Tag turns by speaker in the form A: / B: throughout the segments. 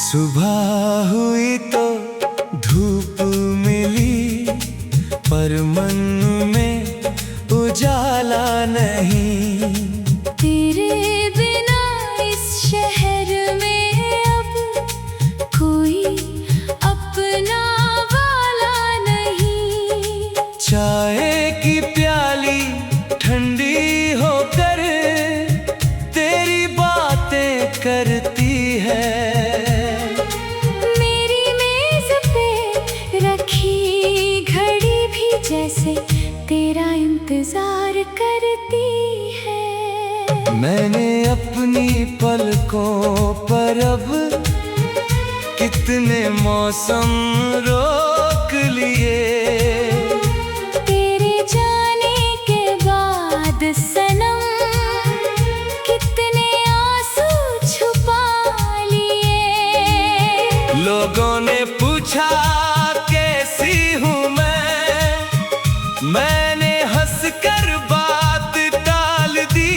A: सुबह हुई तो धूप मिली, पर मन में उजाला नहीं।
B: तेरे बिना इस शहर में अब कोई अपना वाला नहीं।
A: चाय की प्याली ठंडी होकर तेरी बातें करती है।
B: मेरी मेज पे रखी घड़ी भी जैसे तेरा इंतजार करती है।
A: मैंने अपनी पलकों पर अब कितने मौसम रोक लिए।
B: तेरे जाने के बाद सनम कितने आंसू छुपा लिए।
A: लोगों ने पूछा कैसी हूँ मैंने हंसकर बात टाल दी।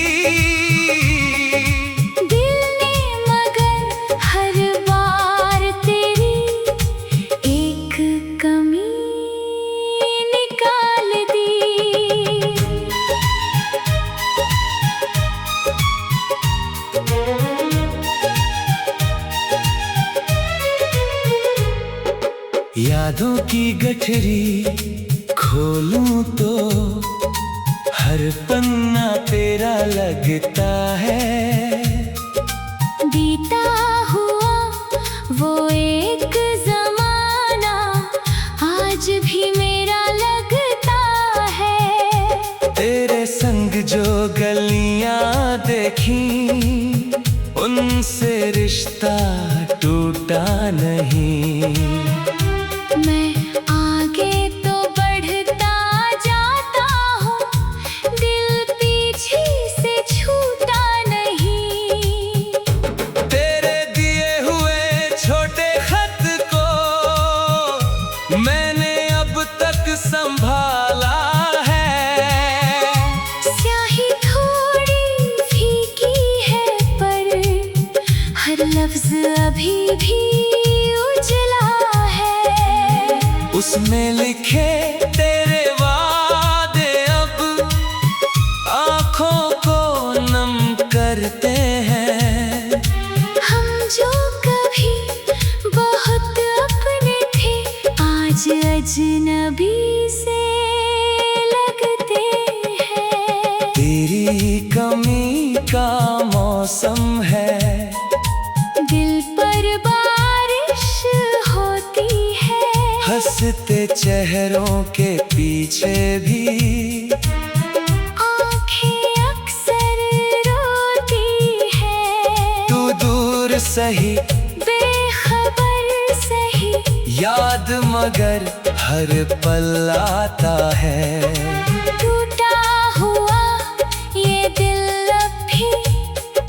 B: दिल ने मगर हर बार तेरी एक कमी निकाल दी।
A: यादों की गठरी खोलूं तो हर पन्ना तेरा लगता है।
B: बीता हुआ वो एक जमाना आज भी मेरा लगता है।
A: तेरे संग जो गलियां देखी उनसे रिश्ता टूटा नहीं।
B: मैं आगे तो बढ़ता जाता हूँ, दिल पीछे से छूटा नहीं।
A: तेरे दिए हुए छोटे खत को मैंने अब तक संभाला है।
B: स्याही थोड़ी फीकी है पर हर लफ्ज अभी भी उजला है।
A: उसमें लिखे तेरे वादे अब आँखों को नम करते हैं।
B: हम जो कभी बहुत अपने थे आज अजनबी से लगते हैं।
A: तेरी कमी का मौसम है,
B: दिल पर बारिश होती है।
A: हंसते चेहरों के पीछे भी
B: आँखें अक्सर रोती है।
A: तू दूर सही
B: बेखबर सही
A: याद मगर हर पल आता है।
B: टूटा हुआ ये दिल अब भी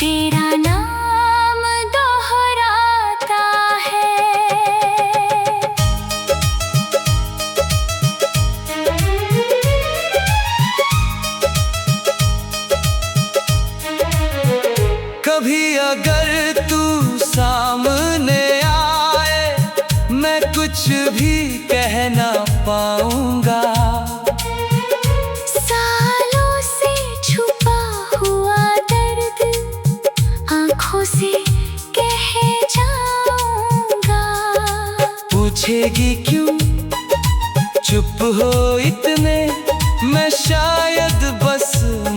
B: तेरा नाम दोहराता है।
A: कभी अगर तू सामने आए मैं कुछ भी कह ना पाऊंगा।
B: सालों से छुपा हुआ दर्द आँखों से कह जाऊंगा।
A: पूछेगी क्यों चुप हो इतने, मैं शायद बस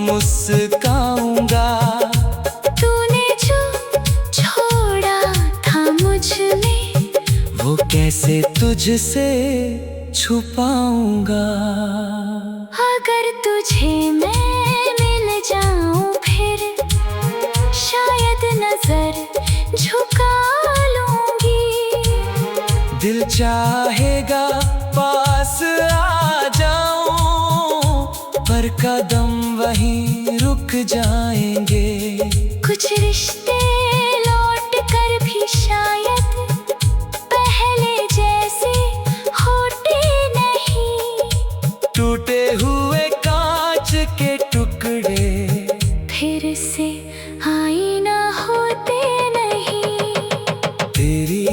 A: मुस्काऊंगा।
B: तूने जो छोड़ा था मुझ में
A: वो कैसे तुझसे छुपाऊंगा।
B: अगर तुझे मैं मिल जाऊं फिर शायद नजर झुका लूंगी।
A: दिल चाहेगा पास आ जाऊं पर कदम वहीं रुक जाएंगे।
B: कुछ रिश्ते लौट कर भी शायद पहले जैसे होते नहीं।
A: टूटे हुए कांच के टुकड़े
B: फिर से आईना होते नहीं।
A: तेरी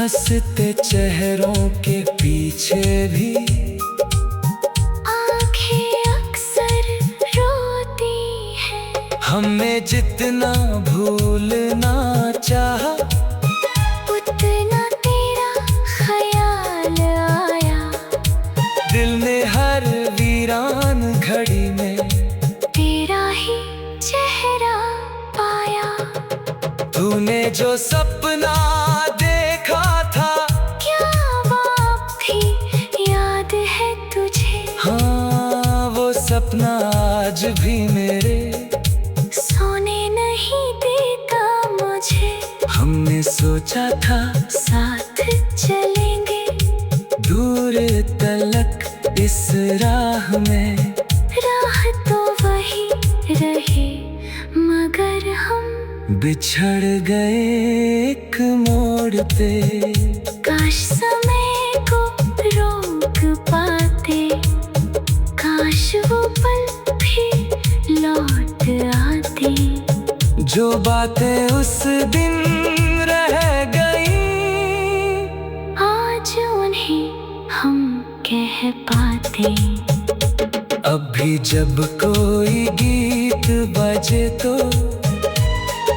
A: हंसते चेहरों के पीछे भी
B: आंखें अक्सर रोती हैं।
A: हमने जितना भूलना चाहा
B: उतना तेरा ख्याल आया।
A: दिल ने हर वीरान घड़ी में
B: तेरा ही चेहरा पाया।
A: तूने जो सपना देखा था,
B: क्या बात थी याद है तुझे?
A: हाँ वो सपना आज भी मेरे
B: सोने नहीं देता मुझे।
A: हमने सोचा था
B: साथ चलेंगे
A: दूर तलक इस राह में।
B: राह तो वही रहे मगर हम
A: बिछड़ गए एक मोड़ पे।
B: काश समय को रोक पाते, काश वो पल भी लौट आते।
A: जो बातें उस दिन रह गई,
B: आज उन्हें हम कह पाते।
A: अब भी जब कोई गीत बजे तो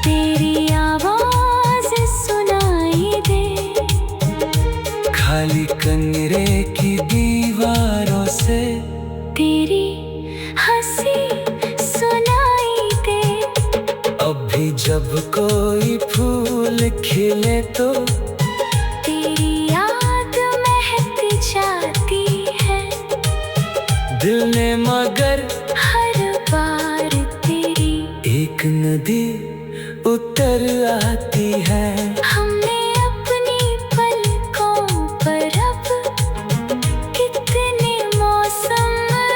B: तेरी आवाज सुनाई दे।
A: खाली कमरे की दीवारों से
B: तेरी हंसी सुनाई दे।
A: अब भी जब कोई फूल खिले तो
B: तेरी याद महक जाती है।
A: दिल ने मगर
B: हर बार तेरी
A: एक नदी उतर आती है।
B: हमने अपनी पलकों पर अब कितने मौसम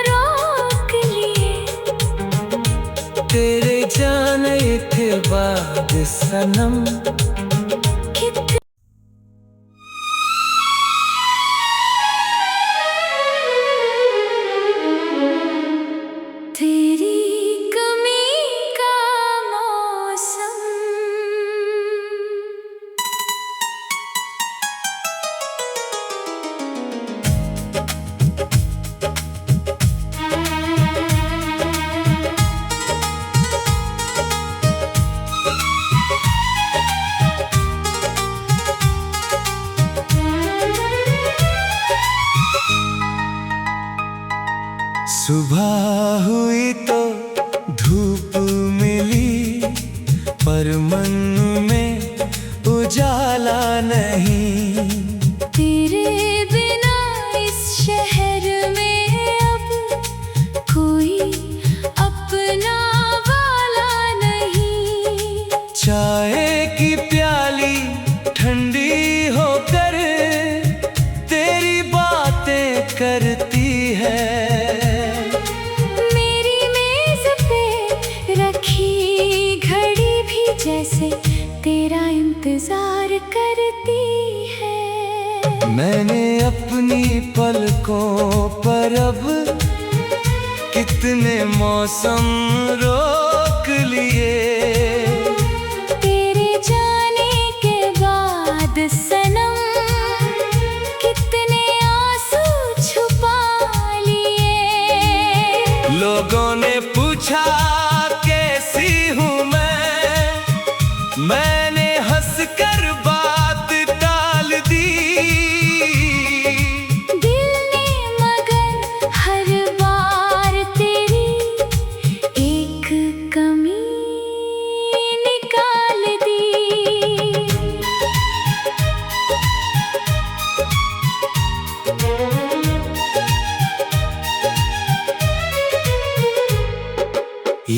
B: रोक लिए।
A: तेरे जाने के बाद सनम
B: कितने तेरी कमी का मौसम।
A: सुबह हुई तो धूप मिली, पर मन में उजाला नहीं।
B: तेरे बिना इस शहर में अब कोई अपना वाला नहीं।
A: चाय की प्याली ठंडी होकर तेरी बातें करती है।
B: मेरी मेज पे रखी घड़ी भी जैसे तेरा इंतजार करती है।
A: मैंने अपनी पलकों पर अब कितने मौसम रोक लिए।
B: तेरे जाने के बाद सनम कितने आंसू छुपा लिए।
A: लोगों ने पूछा कैसी हूँ मैंने हंसकर बात टाल दी।
B: दिल ने मगर हर बार तेरी एक कमी निकाल दी।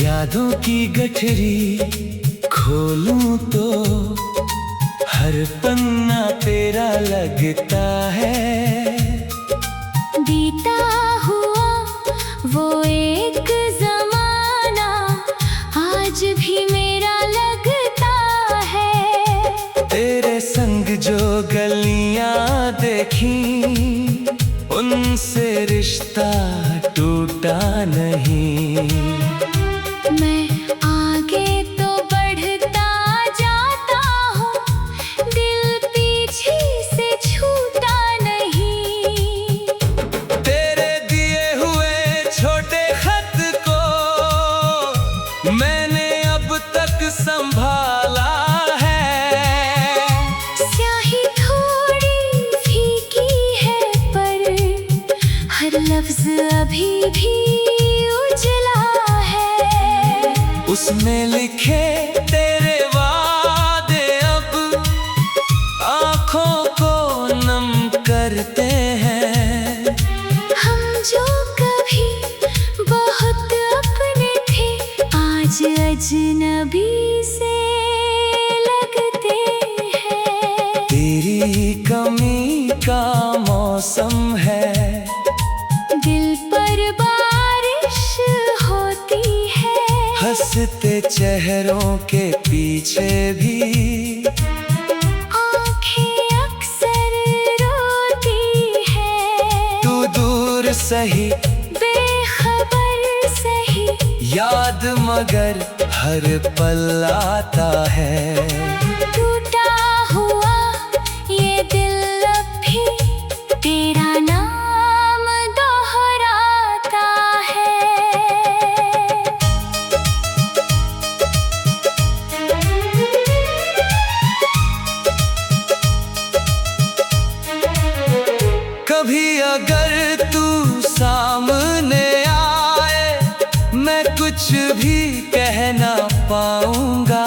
A: यादों की गठरी खोलूं तो हर पन्ना तेरा लगता है।
B: बीता हुआ वो एक जमाना आज भी मेरा लगता है।
A: तेरे संग जो गलियां देखी, उनसे रिश्ता टूटा नहीं।
B: मैं आगे तो बढ़ता जाता हूँ, दिल पीछे कभी भी उजला है।
A: उसमें लिखे तेरे वादे अब आँखों को नम करते हैं।
B: हम जो कभी बहुत अपने थे, आज अजनबी से लगते हैं।
A: तेरी कमी का मौसम है,
B: दिल पर बारिश होती है।
A: हंसते चेहरों के पीछे भी
B: आँखें अक्सर रोती है।
A: तू दूर सही
B: बेखबर सही,
A: याद मगर हर पल आता है।
B: टूटा हुआ ये दिल अब भी तेरा नाम दोहराता है।
A: कभी अगर तू सामने आए, मैं कुछ भी कह ना पाऊंगा।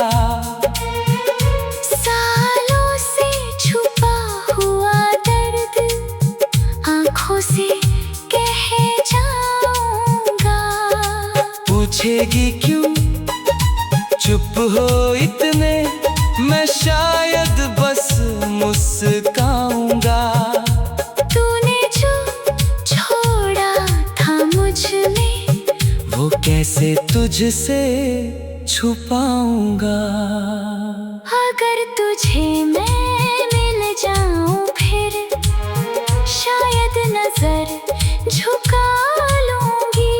B: सालों से छुपा हुआ दर्द आँखों से कह जाऊंगा।
A: पूछेगी क्यों चुप हो इतने, मैं शायद बस मुस्काऊंगा।
B: तूने जो छोड़ा था मुझ में,
A: वो कैसे तुझसे छुपाऊंगा।
B: अगर तुझे मैं मिल जाऊं फिर शायद नजर झुका लूंगी।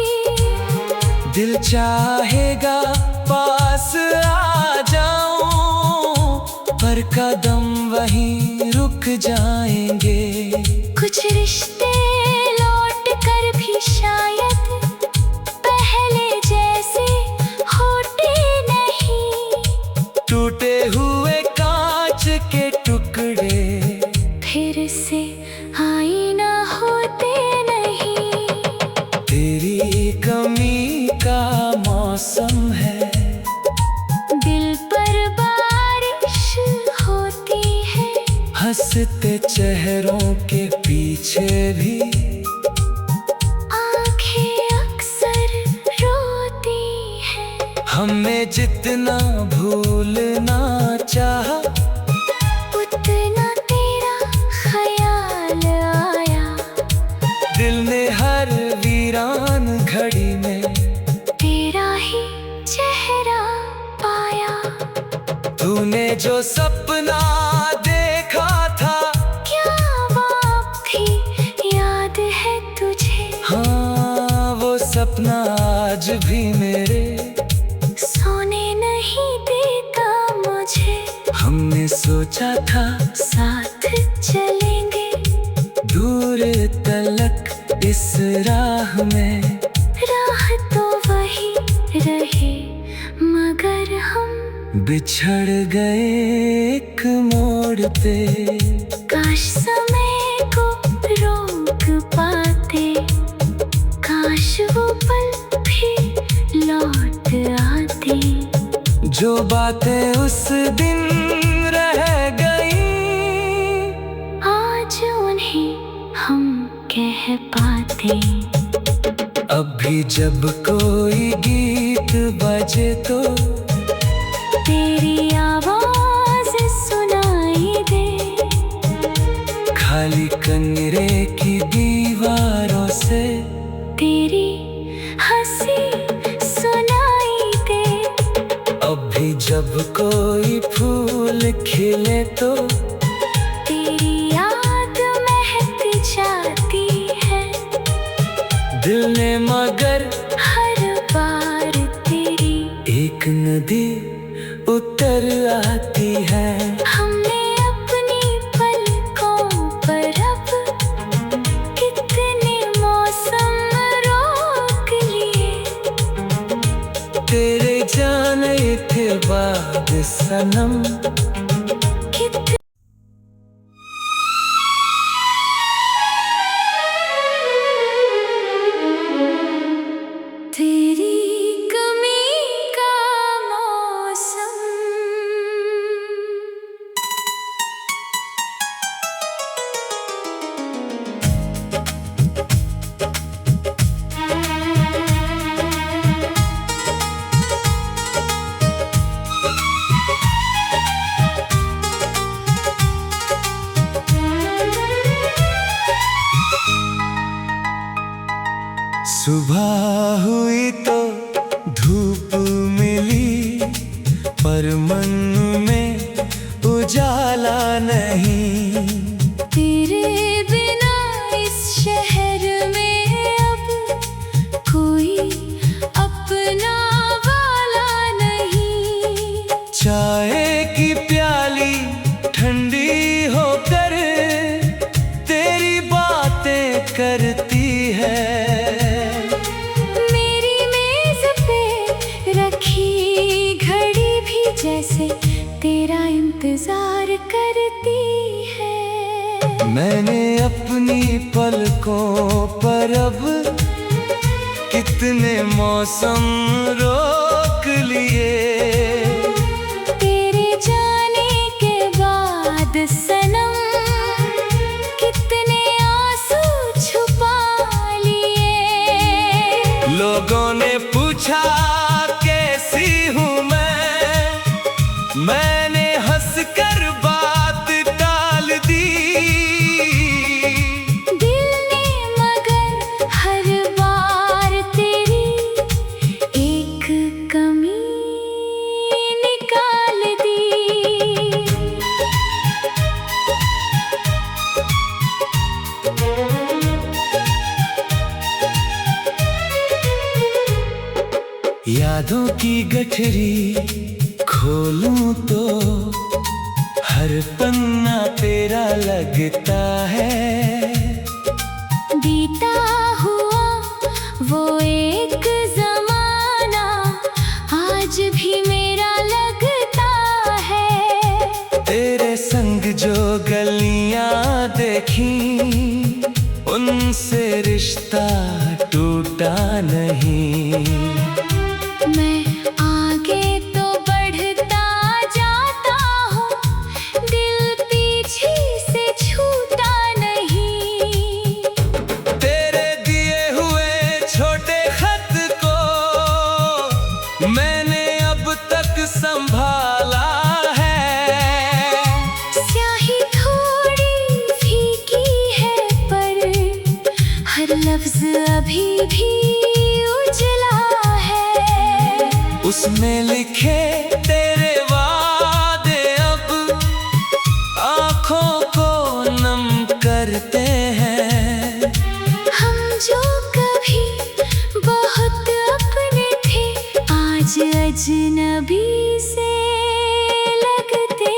A: दिल चाहेगा पास आ जाऊं, पर कदम वहीं रुक जाएंगे।
B: कुछ रिश्ते लौट कर भी शायद पहले जैसे होते नहीं।
A: टूटे हुए कांच के टुकड़े
B: फिर से आईना होते नहीं।
A: तेरी कमी का मौसम है,
B: दिल पर बारिश होती है।
A: हंसते चेहरों के पीछे भी
B: आँखें अक्सर रोती है।
A: हमने जितना भूलना चाहा,
B: उतना तेरा ख्याल आया।
A: दिल ने हर वीरान घड़ी में
B: तेरा ही चेहरा पाया।
A: तूने जो सपना देखा था,
B: क्या बात थी याद है तुझे?
A: हाँ वो सपना आज भी मेरे
B: सोने नहीं देता मुझे।
A: हमने सोचा था
B: साथ चलेंगे
A: दूर तलक इस राह में।
B: राह तो वही रहे मगर हम
A: बिछड़ गए एक मोड़ पे।
B: काश समय को रोक पाते, काश वो पल भी लौट आते।
A: जो बातें उस दिन रह गई,
B: आज उन्हें हम कह पाते।
A: अब भी जब कोई गीत बजे तो
B: तेरी आवाज सुनाई दे।
A: खाली कमरे की दीवारों से
B: तेरी हंसी सुनाई दे।
A: अब भी जब कोई फूल खिले तो
B: तेरी याद महक जाती है।
A: दिल ने मगर
B: हर बार तेरी
A: एक नदी उतर आती है।
B: हमने अपनी पलकों पर अब कितने मौसम रोक लिए।
A: तेरे जाने के बाद सनम सुबह हुई तो धूप मिली, पर मन में उजाला नहीं।
B: तेरे बिना इस शहर में अब कोई अपना वाला नहीं।
A: चाय की प्याली ठंडी होकर तेरी बातें करती है।
B: मेरी मेज पे रखी घड़ी भी जैसे तेरा इंतजार करती है।
A: मैंने अपनी पलकों पर अब कितने मौसम रोक लिए।
B: तेरे जाने के बाद सनम कितने आंसू छुपा लिए।
A: लोगों ने पूछा कैसी हूँ मैंने हंसकर बात टाल दी।
B: दिल ने मगर हर बार तेरी एक कमी निकाल दी।
A: यादों की गठरी खोलूं तो हर पन्ना तेरा लगता है।
B: बीता हुआ वो एक जमाना आज भी मेरा लगता है।
A: तेरे संग जो गलियां देखी उनसे रिश्ता टूटा नहीं।
B: मैं आगे तो बढ़ता जाता हूँ, दिल पीछे से छूटा नहीं।
A: तेरे दिए हुए छोटे खत को मैंने अब तक संभाला है।
B: स्याही थोड़ी फीकी है पर हर लफ्ज अभी भी उजला है।
A: उसमें लिखे तेरे वादे अब आँखों को नम करते हैं।
B: हम जो कभी बहुत अपने थे आज अजनबी से लगते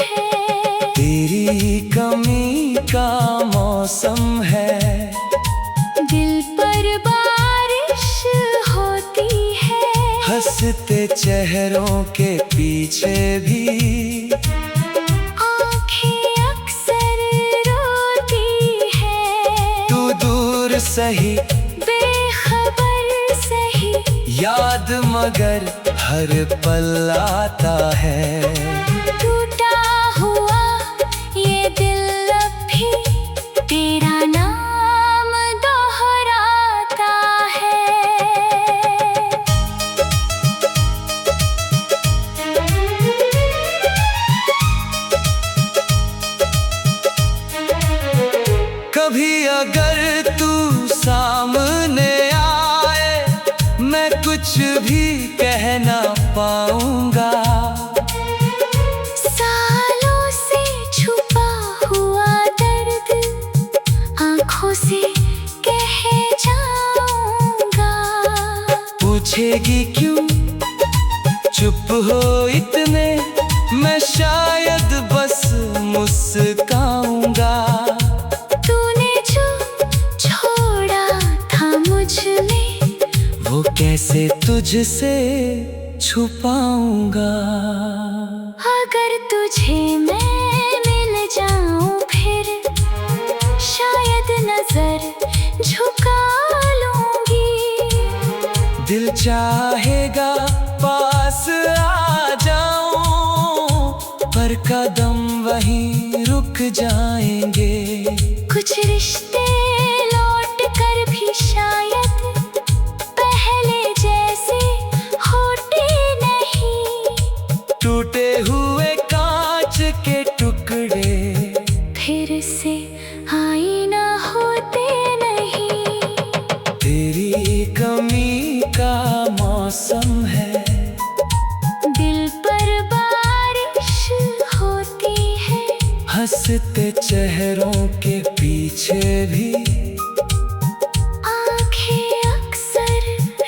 B: हैं।
A: तेरी कमी का मौसम है,
B: दिल पर बारिश होती है।
A: हंसते चेहरों के पीछे भी
B: आँखें अक्सर रोती है।
A: तू दूर सही
B: बेखबर सही
A: याद मगर हर पल आता है।
B: टूटा हुआ ये दिल अब भी तेरा नाम दोहराता है।
A: कभी अगर तू सामने आए मैं कुछ भी कह ना पाऊंगा।
B: सालों से छुपा हुआ दर्द आँखों से कह जाऊंगा।
A: पूछेगी क्यों चुप हो इतने, मैं शायद बस मुस्काऊंगा।
B: तूने जो छोड़ा था मुझ में
A: वो कैसे तुझसे छुपाऊंगा।
B: अगर तुझे मैं मिल जाऊं फिर शायद नजर झुका लूंगी।
A: दिल चाहेगा पास आ जाऊं पर कदम वहीं रुक जाएंगे।
B: कुछ रिश्ते लौट कर भी शायद पहले जैसे होते नहीं।
A: टूटे हुए कांच के टुकड़े
B: फिर से आईना होते नहीं।
A: तेरी शहरों के पीछे भी
B: आंखें अक्सर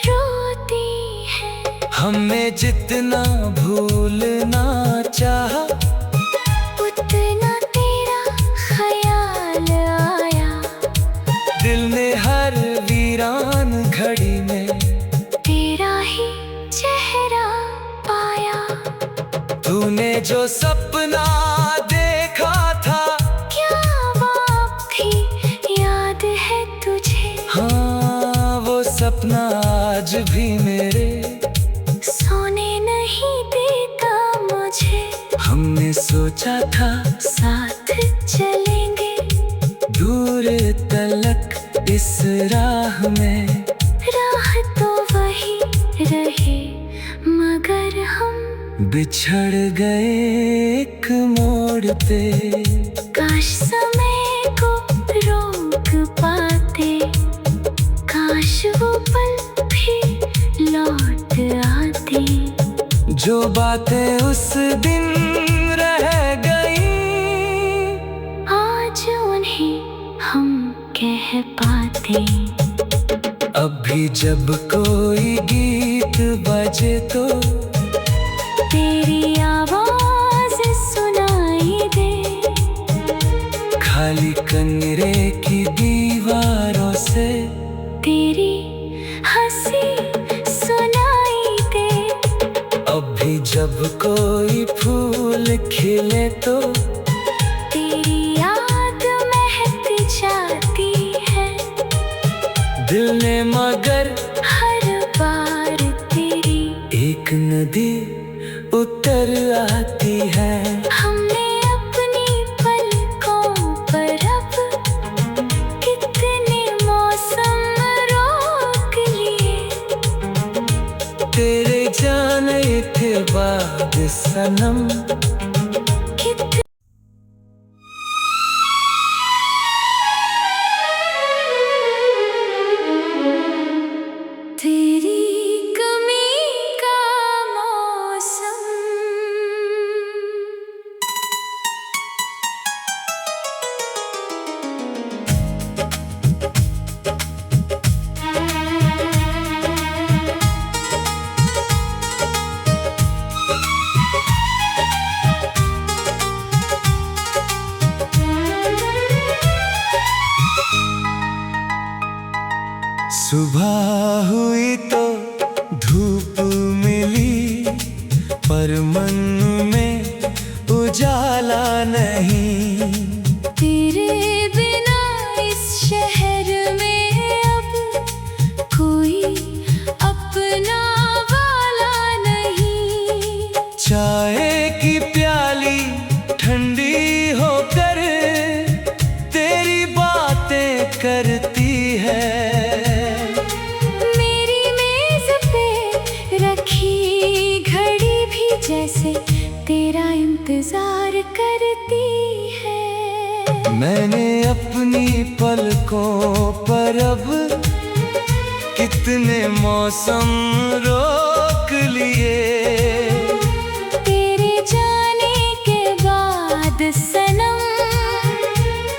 B: रोती हैं।
A: हमने जितना भूलना चाहा
B: उतना तेरा ख्याल आया।
A: दिल ने हर वीरान घड़ी में
B: तेरा ही चेहरा पाया।
A: तूने जो सपना देखा था,
B: क्या बात थी याद है तुझे?
A: हाँ वो सपना आज भी मेरे
B: सोने नहीं देता मुझे।
A: हमने सोचा था
B: साथ चलेंगे
A: दूर तलक इस राह में।
B: राह तो वही रहे मगर हम
A: बिछड़ गए एक मोड़ पे।
B: काश समय को रोक पाते, काश वो पल भी लौट आते।
A: जो बातें उस दिन रह गई,
B: आज उन्हें हम कह पाते।
A: अब भी जब कोई गीत बजे तो
B: तेरी आवाज सुनाई दे।
A: खाली कमरे की दीवारों से
B: तेरी हंसी सुनाई दे।
A: अब भी जब कोई फूल खिले तो
B: तेरी याद महक जाती है।
A: दिल ने मगर
B: हर बार तेरी
A: एक नदी उतर आती है।
B: हमने अपनी पलकों पर अब कितने मौसम रोक लिए।
A: तेरे जाने के बाद सनम
B: कितने तेरी कमी का मौसम।
A: सुबह हुई तो धूप मिली, पर मन में उजाला नहीं।
B: तेरे बिना इस शहर में अब कोई अपना वाला नहीं।
A: चाय की प्याली ठंडी होकर तेरी बातें करती है।
B: मेरी मेज पे रखी घड़ी भी जैसे तेरा इंतजार करती है।
A: मैंने अपनी पलकों पर अब कितने मौसम रोक लिए।
B: तेरे जाने के बाद सनम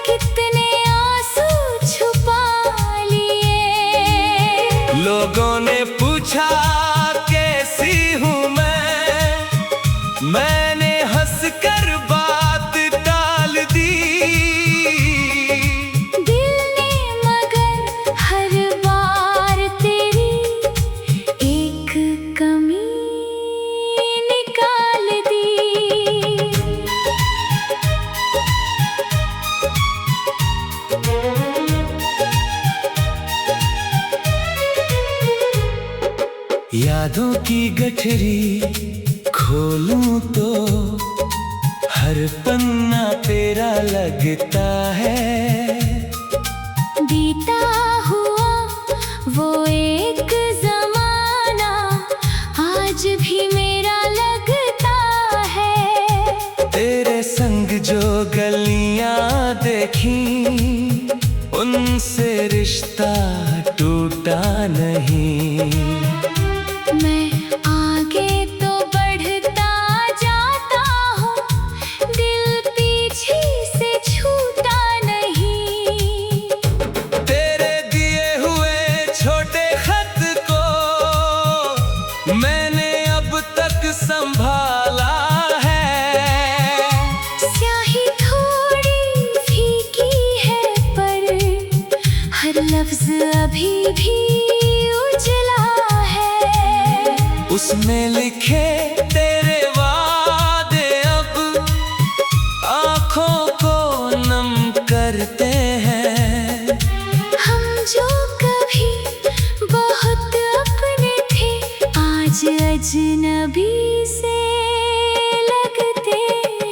B: कितने आंसू छुपा लिए।
A: लोगों ने पूछा कैसी हूँ मैंने हंसकर बात टाल दी।
B: दिल ने मगर हर बार तेरी एक कमी निकाल दी।
A: यादों की गठरी खोलूं तो हर पन्ना तेरा लगता है।
B: बीता हुआ वो एक जमाना आज भी मेरा लगता है।
A: तेरे संग जो गलियां देखी, उनसे रिश्ता टूटा नहीं।
B: मैं आगे तो बढ़ता जाता हूँ, दिल पीछे से छूटा लफ्ज अभी भी उजला है,
A: उसमें लिखे तेरे वादे अब आँखों को नम करते हैं।
B: हम जो कभी बहुत अपने थे आज अजनबी से लगते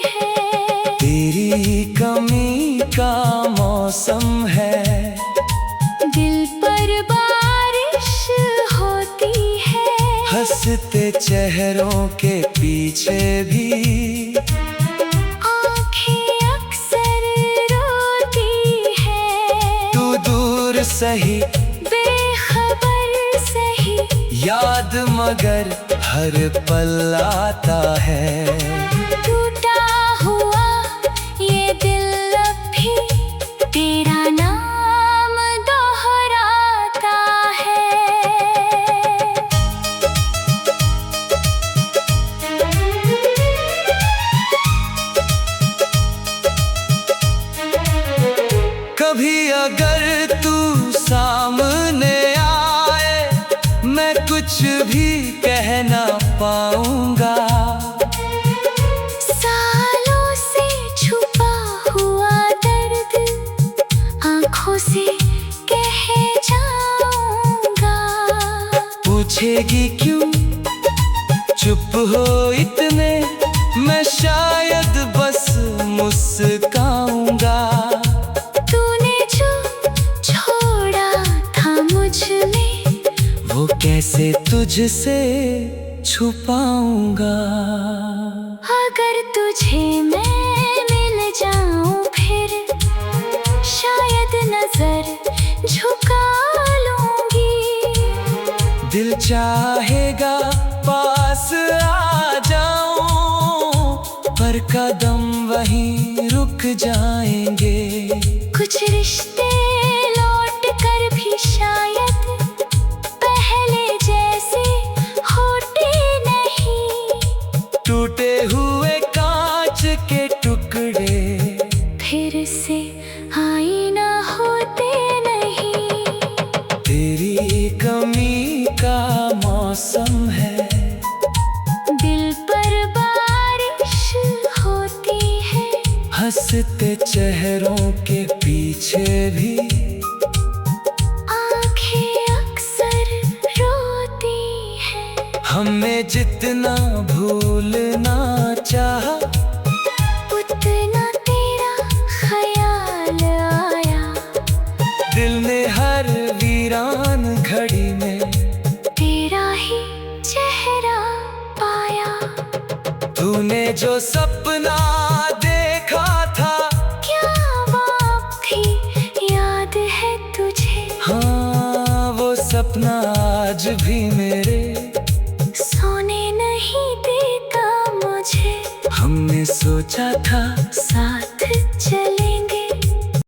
B: हैं।
A: तेरी कमी का मौसम है,
B: दिल पर बारिश होती है,
A: हंसते चेहरों के पीछे भी
B: आँखें अक्सर रोती है।
A: तू दूर सही
B: बेखबर सही,
A: याद मगर हर पल आता है।
B: टूटा हुआ ये दिल अब भी तेरा नाम दोहराता है।
A: कभी अगर तू सामने आए मैं कुछ भी कह ना पाऊंगा।
B: सालों से छुपा हुआ दर्द आँखों से कह जाऊंगा।
A: पूछेगी क्यों चुप हो इतने, मैं शायद बस मुस्काऊंगा।
B: तूने जो छोड़ा था मुझ में,
A: वो कैसे तुझसे छुपाऊंगा।
B: अगर तुझे मैं मिल जाऊं फिर शायद नजर झुका लूंगी।
A: दिल चाहेगा पास आ जाऊं, पर कदम वहीं रुक जाएंगे।
B: कुछ रिश्ते लौट कर भी शायद पहले जैसे होते नहीं।
A: टूटे हुए कांच के टुकड़े
B: फिर से आईना होते नहीं।
A: तेरी कमी का मौसम है,
B: दिल पर बारिश होती है,
A: हंसते चेहरों के पीछे भी
B: आँखें अक्सर रोती है।
A: हमने जितना भूलना चाहा
B: उतना तेरा ख्याल आया,
A: दिल ने हर वीरान घड़ी में
B: तेरा ही चेहरा पाया।
A: तूने जो सपना देखा था,
B: क्या बात थी याद है तुझे?
A: हाँ वो सपना आज भी मेरे
B: सोने नहीं देता मुझे।
A: हमने सोचा था